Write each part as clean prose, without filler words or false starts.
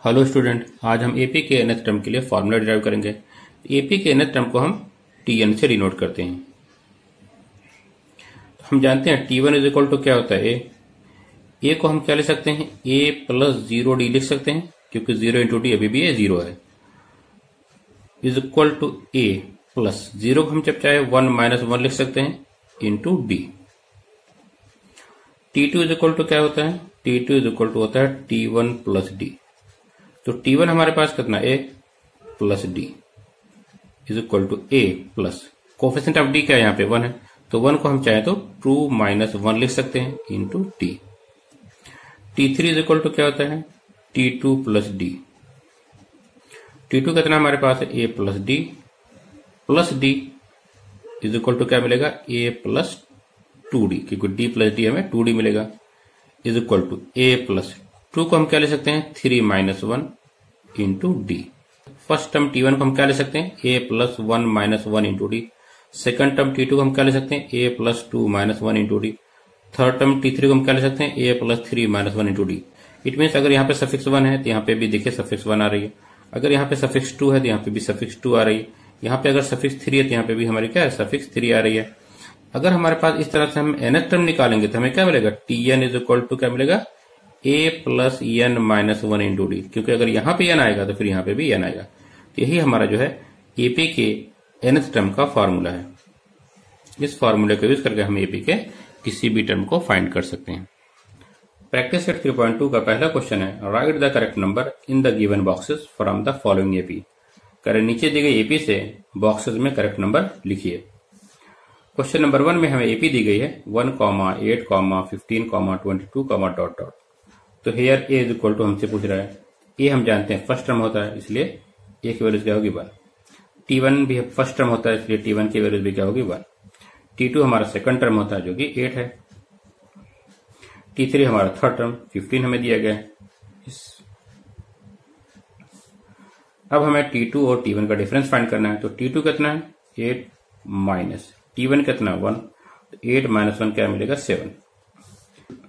Hello student, आज हम AP के nth टर्म के लिए फॉर्मूला डिराइव करेंगे। एपी के nth टर्म को हम टीएन से डिनोट करते हैं। तो हम जानते हैं टी1 इज इक्वल टू क्या होता है ए को हम क्या ले सकते हैं, ए प्लस 0d लिख सकते हैं क्योंकि 0 इंटू डी अभी भी ए 0 है, is equal to A plus 0 को हम जब चाहे 1 माइनस 1 लिख सकते हैं into D. T2 is equal to क्या होता है, T2 इज इक्वल टू होता है T1 प्लस डी। तो T1 हमारे पास कितना A plus D is equal to A plus coefficient of D क्या है, यहाँ पे 1 है तो 1 को हम चाहे तो 2 माइनस 1 लिख सकते हैं into D. T3 is equal to क्या होता है T2 प्लस डी। T2 कितना हमारे पास है A plus D is equal to क्या मिलेगा ए प्लस 2d, क्योंकि d प्लस डी हमें 2d मिलेगा, is equal to A plus 2 को हम क्या ले सकते हैं 3 minus 1 into D. First term T1 को हम क्या ले सकते हैं A plus 1 minus 1 into D. Second term T2 को हम क्या ले सकते हैं A plus 2 minus 1 into D. Third term T3 को हम क्या ले सकते हैं A plus 3 minus 1 into D. It means अगर यहाँ पे सफिक्स 1 है तो यहाँ पे भी देखिए सफिक्स 1 आ रही है, अगर यहाँ पे सफिक्स 2 है तो यहाँ पे भी सफिक्स 2 आ रही है, यहाँ पे अगर सफिक्स 3 है तो यहाँ पे भी हमारी क्या है सफिक्स 3 आ रही है। अगर हमारे पास इस तरह से हम nth टर्म निकालेंगे तो हमें क्या मिलेगा Tn इज इक्वल टू क्या मिलेगा a plus N minus 1 into D, क्योंकि अगर यहाँ पे n आएगा तो फिर यहाँ पे भी n आएगा। तो यही हमारा जो है एपी के nth टर्म का फॉर्मूला है। इस फॉर्मूले को यूज करके हम एपी के किसी भी टर्म को फाइंड कर सकते हैं। प्रैक्टिस सेट 3.2 का पहला क्वेश्चन है, right the correct number in the given boxes from the following AP. करें नीचे दी गई एपी से बॉक्सेस में करेक्ट नंबर लिखिए। क्वेश्चन नंबर 1 में हमें एपी दी गई है 1, 8, 15, 22, डॉट डॉट। तो here A is equal to हमसे पूछ रहा है, ए हम जानते हैं फर्स्ट टर्म होता है इसलिए ए की वैल्यू क्या होगी 1। T1 भी फर्स्ट टर्म होता है इसलिए T1 की वैल्यू भी क्या होगी 1। T2 हमारा सेकंड टर्म होता है जो कि 8 है। T3 हमारा थर्ड टर्म 15 हमें दिया गया है। अब हमें T2 और T1 का डिफरेंस फाइंड करना है। तो T2 कितना है 8 माइनस T1 कितना 1, तो 8 माइनस 1 क्या मिलेगा 7।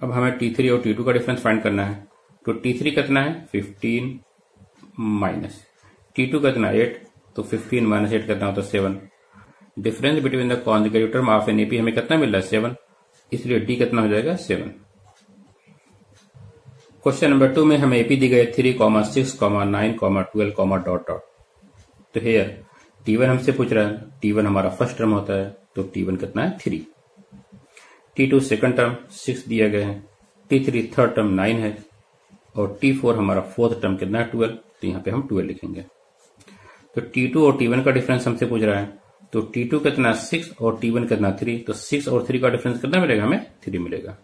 अब हमें T3 और T2 का डिफरेंस फाइंड करना है। तो T3 कितना है 15 माइनस T2 कितना 8, तो 15 माइनस 8 कितना होता है 7। Difference between the conjugative term of an AP हमें कितना मिल रहा है 7, इसलिए D कितना हो जाएगा 7। क्वेश्चन नंबर 2 में हमें एपी दी गई 3, 6, 9, 12, डॉट डॉट। तो हेयर T1 हमसे पूछ रहा है, T1 हमारा फर्स्ट टर्म होता है तो T1 कितना है 3। T2 सेकंड टर्म 6 दिया गया है, T3 थर्ड टर्म 9 है और T4 हमारा फोर्थ टर्म कितना है 12, तो यहाँ पे हम 12 लिखेंगे। तो T2 और T1 का डिफरेंस हमसे पूछ रहा है, तो T2 कितना 6 और T1 कितना 3, तो 6 और 3 का डिफरेंस कितना मिलेगा हमें 3 मिलेगा।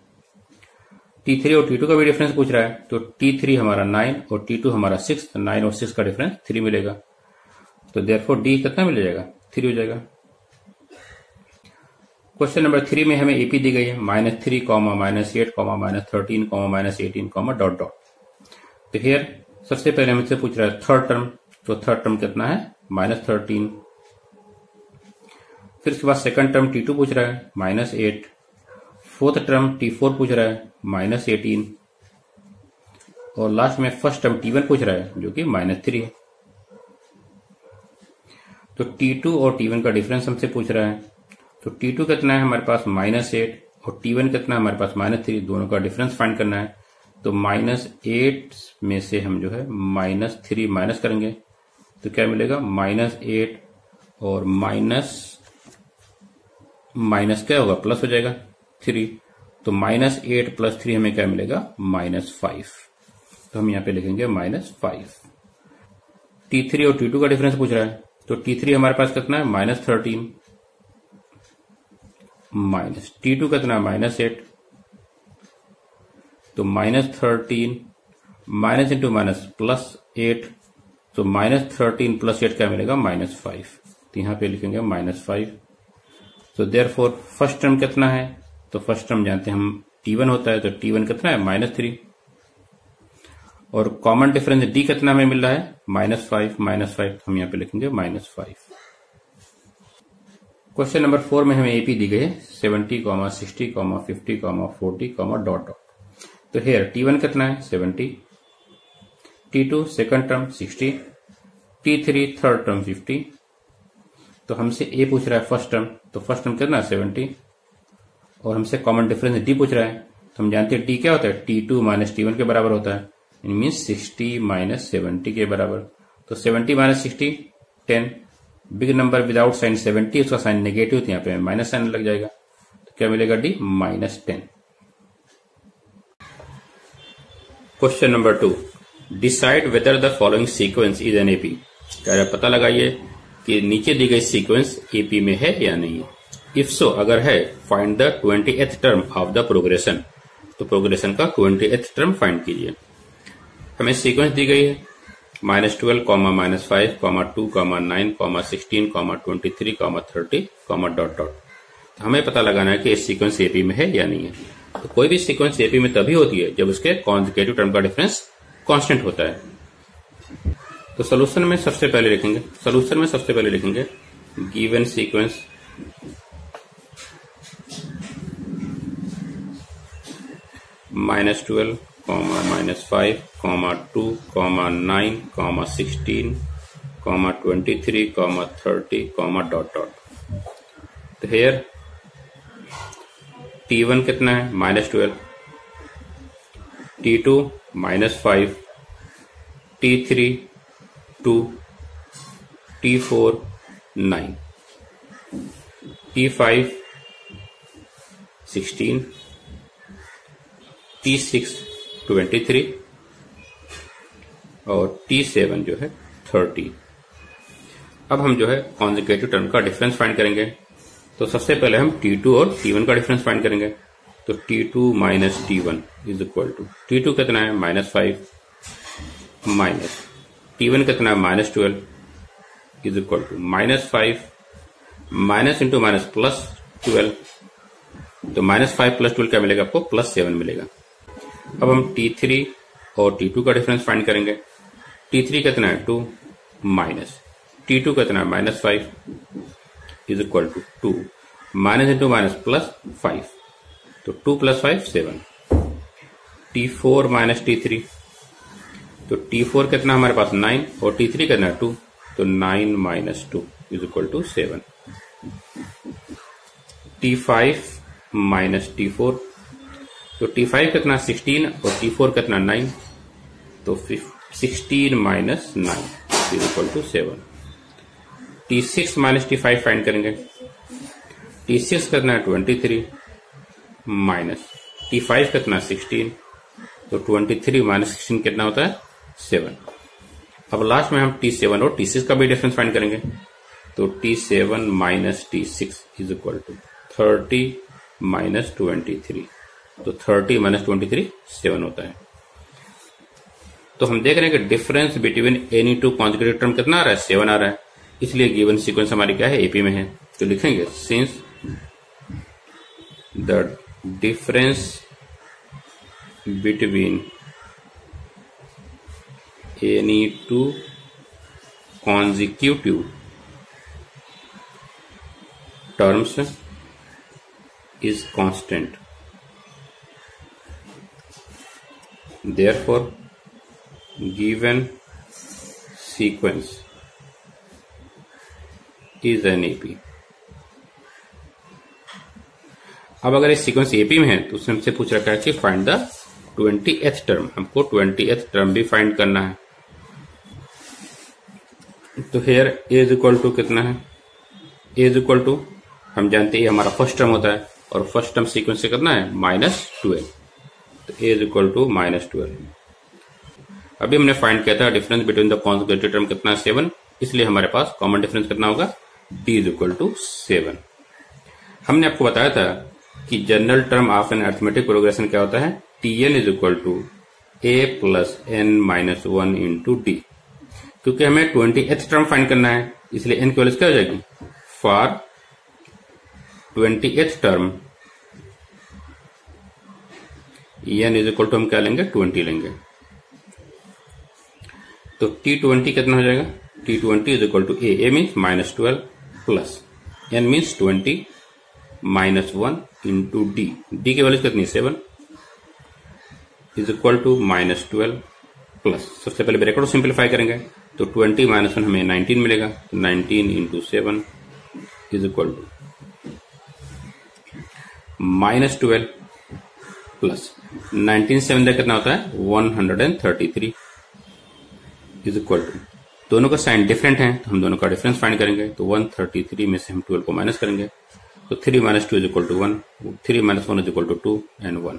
T3 और T2 का भी डिफरेंस पूछ रहा है, तो T3 हमारा 9 और T2 हमारा 6, तो 9 और 6 का डिफरेंस 3 मिलेगा, तो देयरफॉर D कितना मिल जाएगा 3 हो जाएगा। क्वेश्चन नंबर 3 में हमें एपी दी गई है -3, -8, -13, -18, डॉट डॉट। तो हियर सबसे पहले हमसे पूछ रहा है थर्ड टर्म, तो थर्ड टर्म कितना है -13। फिर उसके बाद सेकंड टर्म T2 पूछ रहा है -8, फोर्थ टर्म T4 पूछ रहा है -18 और लास्ट में फर्स्ट टर्म T1 पूछ रहा है जो कि -3 है। तो T2 और T1 का डिफरेंस हमसे पूछ रहा है, तो T2 कितना है हमारे पास -8 और T1 कितना है हमारे पास -3, दोनों का डिफरेंस फाइंड करना है। तो -8 में से हम जो है -3 माइनस करेंगे तो क्या मिलेगा -8 और माइनस क्या होगा प्लस हो जाएगा 3, तो -8 प्लस 3 हमें क्या मिलेगा -5, तो हम यहाँ पे लिखेंगे -5। T3 और T2 का डिफरेंस पूछ रहा है, तो T3 हमारे पास कितना है -13 माइनस T2 कितना -8, तो -13 माइनस इंटू माइनस +8, तो -13 प्लस 8 क्या मिलेगा -5, तो यहाँ पे लिखेंगे -5। तो देयरफॉर फर्स्ट टर्म कितना है, तो फर्स्ट टर्म जानते हैं हम T1 होता है, तो T1 कितना है -3 और कॉमन डिफरेंस D कितना हमें मिल रहा है -5, हम यहाँ पे लिखेंगे -5। क्वेश्चन नंबर 4 में हमें एपी दी गई है 70, 60, 50, 40, डॉट डॉट। तो हेयर T1 कितना है 70, T2 second term 60, T3 third term 50। तो हमसे ए पूछ रहा है फर्स्ट टर्म, तो फर्स्ट टर्म कितना 70, और हमसे कॉमन डिफरेंस डी पूछ रहा है। तो हम जानते हैं डी क्या होता है, T2 माइनस T1 के बराबर होता है, मीन्स 60 माइनस 70 के बराबर। तो 70 minus 60 10, big number without sign 70, उसका साइन नेगेटिव, तो यहाँ पे माइनस साइन लग जाएगा। तो क्या मिलेगा D -10। Question number 2, decide whether the following sequence is an AP. कह रहा पता लगाइए कि नीचे दी गई सीक्वेंस एपी में है या नहीं। इफ सो अगर है, find the 20th term of the progression. तो प्रोग्रेशन का 20th टर्म फाइंड कीजिए। हमें सीक्वेंस दी गई है -12, -5, -2, -9, -16, -23, -30, ... तो हमें पता लगाना है कि इस सीक्वेंस एपी में है या नहीं है। तो कोई भी सीक्वेंस एपी में तभी होती है जब उसके कॉन्जिक्यूटिव टर्म का डिफरेंस कांस्टेंट होता है। तो सॉल्यूशन में सबसे पहले लिखेंगे गिवन सीक्वेंस -12, -5, -2, -9, -16, -23, -30, ... तो हेयर T1 कितना है -12, T2 -5, T3 2, T4 9, T5 16, T6 23 और T7 जो है 30। अब हम जो है कॉन्जिक्यूटिव टर्म का डिफरेंस फाइंड करेंगे। तो सबसे पहले हम T2 और T1 का डिफरेंस फाइंड करेंगे। तो T2 minus T1 is equal to, T2 कितना है -5 माइनस T1 कितना है -12 is equal to -5 minus into minus plus 12। तो -5 + 12 क्या मिलेगा आपको, +7 मिलेगा। अब हम T3 और T2 का डिफरेंस फाइंड करेंगे। T3 कितना है 2 माइनस T2 कितना है -5 is equal to 2 minus into minus plus 5। तो 2 + 5 7। T4 माइनस T3, तो T4 कितना हमारे पास 9 और T3 कितना है 2, तो 9 minus 2 is equal to 7। T5 minus T4, तो T5 कितना 16 और T4 कितना 9, तो 16 minus 9 is equal to 7। T6 minus T5 find करेंगे। T6 कितना है 23 माइनस T5 कितना 16, तो 23 माइनस 16 कितना होता है 7। अब लास्ट में हम T7 और T6 का भी डिफरेंस फाइंड करेंगे। तो T7 minus T6 is equal to 30 minus 23, तो 30 माइनस 23 7 होता है। तो हम देख रहे हैं कि difference between any two consecutive term कितना आ रहा है, 7 आ रहा है। इसलिए गिवन सीक्वेंस हमारी क्या है, एपी में है। तो लिखेंगे since the difference between any two consecutive terms is constant, therefore given sequence is an AP। अब अगर इस सीक्वेंस एपी में है तो उसने हमसे पूछ रखा है कि फाइंड द 20th टर्म। हमको 20th टर्म भी फाइंड करना है। तो here A is equal to कितना है, ए इज इक्वल टू हम जानते हैं हमारा फर्स्ट टर्म होता है और फर्स्ट टर्म सीक्वेंस से कितना है -12। तो ए इज इक्वल टू -12। अभी हमने फाइंड किया था difference between the consecutive term कितना है 7, इसलिए हमारे पास कॉमन डिफरेंस कितना होगा, d इज इक्वल टू 7। हमने आपको बताया था कि general term of an arithmetic progression क्या होता है, Tn is equal to a plus n-1 into D. क्योंकि हमें 20th टर्म फाइंड करना है इसलिए n की वैल्यू क्या हो जाएगी, for 20th term n is equal to हम क्या लेंगे, 20 लेंगे। तो T20 कितना हो जाएगा, T20 is equal to a means -12 plus n means 20 -1 into D. D की वैल्यू कितनी 7 इज इक्वल टू -12 प्लस सबसे पहले ब्रैकेट को सिंप्लीफाई करेंगे तो 20 माइनस 1 हमें 19 मिलेगा। 19 into 7 is equal to -12 plus 19 7 कितना होता है 133 इज इक्वल टू, दोनों का साइन डिफरेंट है तो हम दोनों का डिफरेंस फाइंड करेंगे। तो 133 में से हम 12 को माइनस करेंगे तो 3 minus 2 is equal to 1, 3 minus 1 is equal to 2 and 1,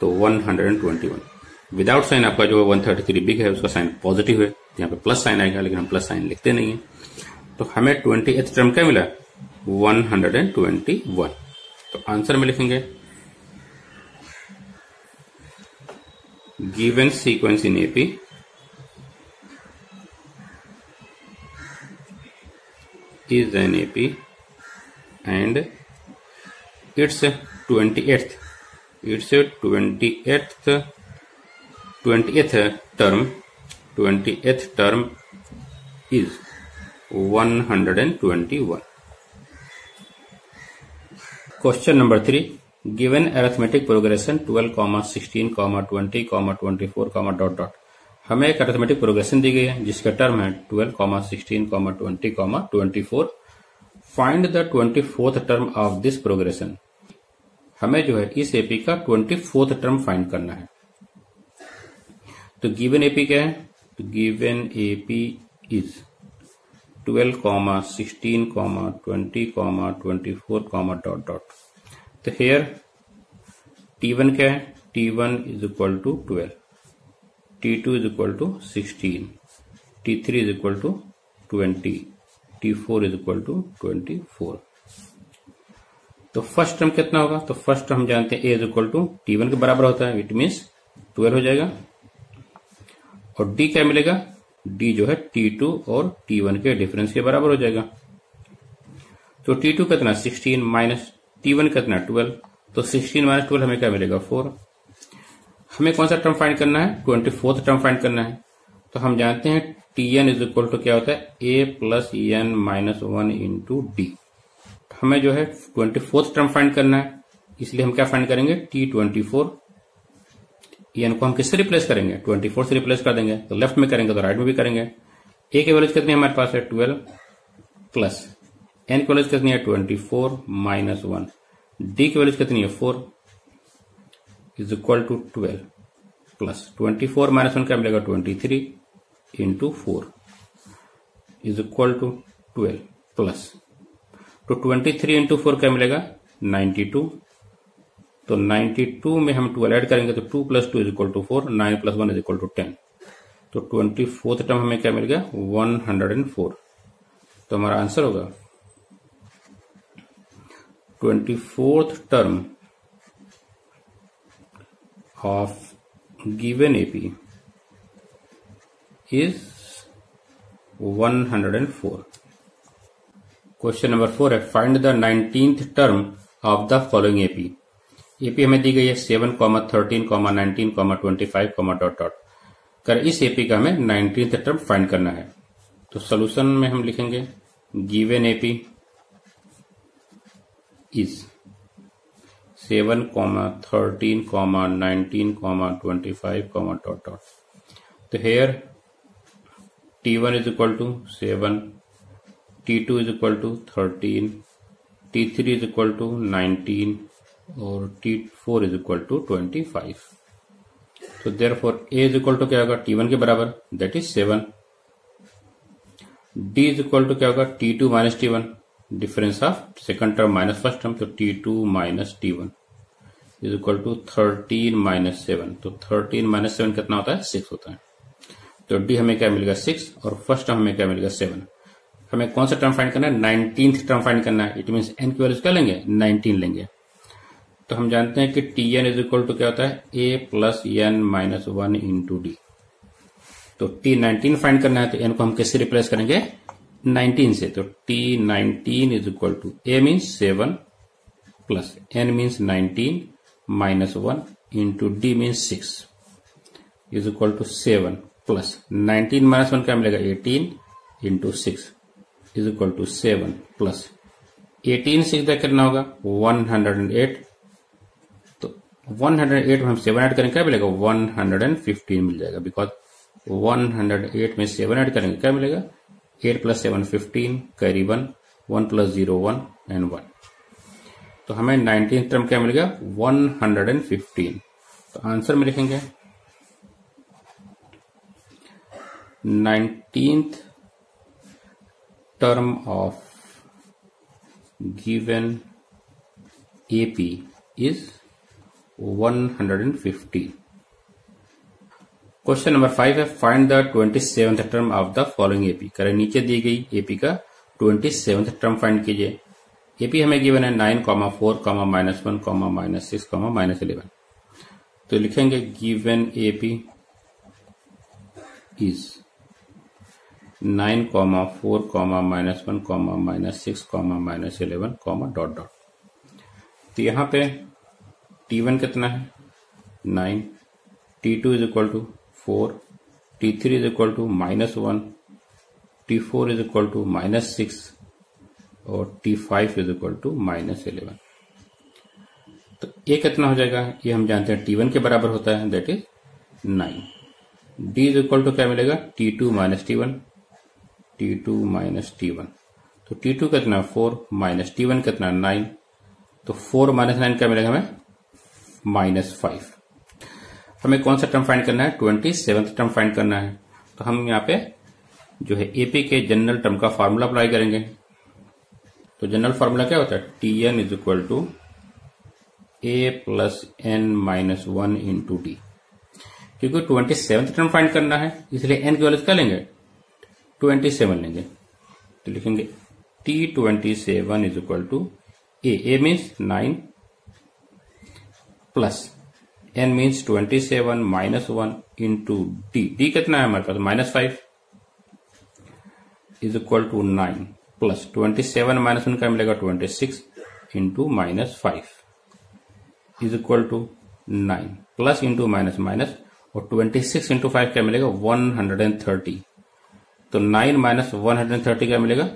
तो 121। विदाउट साइन आपका जो 133 बिग है उसका साइन पॉजिटिव है, यहाँ पे प्लस साइन आएगा लेकिन हम प्लस साइन लिखते नहीं है। तो हमें 20th टर्म क्या मिला 121। तो आंसर में लिखेंगे given sequence in AP is an AP and its 20th term is 121. Question number 3. Given arithmetic progression 12, 16, 20, 24, dot dot. हमें एक अरिथमेटिक प्रोग्रेशन दी गई है जिसका टर्म है 12, 16, 20, 24। Find the 24th term of this progression. हमें जो है इस एपी का 24th टर्म फाइंड करना है। तो गिवन एपी क्या है, तो given AP is 12, 16, 20, 24, dot dot. तो हेयर T1 क्या है, T1 is equal to 12, T2 is equal to 16, T3 is equal to 20, T4 is equal to 24। तो फर्स्ट टर्म कितना होगा, तो फर्स्ट टर्म हम जानते हैं A is equal to T1 के बराबर होता है, इट मीन्स 12 हो जाएगा। और D क्या मिलेगा, D जो है T2 और T1 के डिफरेंस के बराबर हो जाएगा। तो T2 कितना 16 माइनस T1 कितना 12, तो 16 माइनस 12 हमें क्या मिलेगा 4। हमें कौन सा टर्म फाइंड करना है, 24th टर्म फाइंड करना है। तो हम जानते हैं Tn इज इक्वल टू क्या होता है A plus n minus 1 into D. हमें जो है 24th टर्म फाइंड करना है, इसलिए हम क्या फाइंड करेंगे T24। n को हम किससे रिप्लेस करेंगे 24 से रिप्लेस कर देंगे, तो लेफ्ट में करेंगे तो राइट में भी करेंगे। A की वैल्यूज कितनी हमारे पास है 12 प्लस n की वैल्यूज कितनी है 24 माइनस 1, D की वैल्यूज कितनी है 4 is equal to 12 plus 24 minus 1 क्या मिलेगा 23 into 4 is equal to 12 plus तो 23 इंटू 4 क्या मिलेगा 92। तो 92 में हम 12 ऐड करेंगे तो 2 plus 2 is equal to 4, 9 plus 1 is equal to 10। तो 24th टर्म हमें क्या मिल गया 104। तो हमारा आंसर होगा 24th term of given AP is 104। Question number 4 है find the 19th term of the following AP. AP हमें दी गई है 7, 13, 19, 25, डॉट डॉट कर इस एपी का हमें 19th टर्म फाइंड करना है। तो सॉल्यूशन में हम लिखेंगे given AP is 7, 13, 19, 25, dot dot। तो here T1 is equal to 7, T2 is equal to 13, T3 is equal to 19 और T4 is equal to 25। तो therefore A is equal to क्या होगा T1 के बराबर that is 7, D is equal to क्या होगा T2 minus T1, difference of second term minus first term, तो T2 minus T1 is equal to 13 minus 7। तो 13 minus 7 कितना होता है 6 होता है। तो D हमें क्या मिलेगा 6 और फर्स्ट टर्म हमें क्या मिलेगा 7। हमें कौन सा टर्म फाइंड करना है 19th टर्म फाइंड करना है, इट मीन्स n की वैल्यूज क्या लेंगे 19 लेंगे। तो हम जानते हैं कि Tn इज इक्वल टू क्या होता है A plus n minus 1 into D. तो T19 फाइंड करना है तो n को हम किससे रिप्लेस करेंगे 19 से। तो T19 is equal to A means 7 plus n means 19 minus 1 into D means 6 is equal to 7 plus 19 minus 1 क्या मिलेगा 18 into 6 is equal to 7 plus 18 6 तक कितना होगा 108। तो 108 में हम 7 ऐड करेंगे क्या मिलेगा 115 मिल जाएगा, बिकॉज 108 में 7 ऐड करेंगे क्या मिलेगा, 8 + 7 15, कैरी 1, 1 + 0 1 एंड 1। तो हमें 19th टर्म क्या मिलेगा, 115। तो आंसर में लिखेंगे 19th term of given AP is 115। Question number 5 है, find the 27th term of the following AP. करें नीचे दी गई एपी का 27th टर्म फाइंड कीजिए। एपी हमें गिवन है 9, 4, -1, -6, -11। तो लिखेंगे गिवन एपी इज 9, 4, -1, -6, -11, ... तो यहां पे T1 कितना है 9, T2 is equal to 4, T3 is equal to -1, T4 is equal to -6 और T5 इज इक्वल टू -11। तो ये कितना हो जाएगा, ये हम जानते हैं T1 के बराबर होता है, that is 9। D is equal to क्या मिलेगा, T2 - T1, T2 - T1। तो T2 कितना 4 माइनस T1 कितना 9, तो 4 - 9 क्या मिलेगा हमें -5। हमें कौन सा टर्म फाइंड करना है, 27th टर्म फाइंड करना है। तो हम यहाँ पे जो है एपी के जनरल टर्म का फार्मूला अप्लाई करेंगे। तो जनरल फार्मूला क्या होता है, Tn is equal to A + n-1 into D. क्योंकि 27th टर्म फाइंड करना है इसलिए n की वैल्यू क्या लेंगे, 27 लेंगे। तो लिखेंगे T27 is equal to A means 9 plus n means 27 -1 into D कितना है हमारे पास -5 इज इक्वल टू 9 प्लस 27 -1 क्या मिलेगा 26 into -5 is equal to 9 plus into minus और 26 इंटू 5 क्या मिलेगा 130। तो 9 - 130 क्या मिलेगा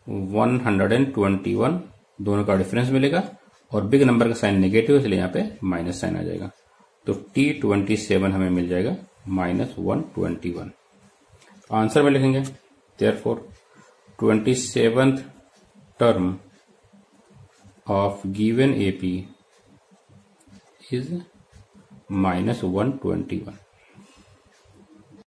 121, दोनों का डिफरेंस मिलेगा और बिग नंबर का साइन नेगेटिव इसलिए यहाँ पे माइनस साइन आ जाएगा। तो T27 हमें मिल जाएगा -121। आंसर में लिखेंगे therefore 27th term of given AP is -121।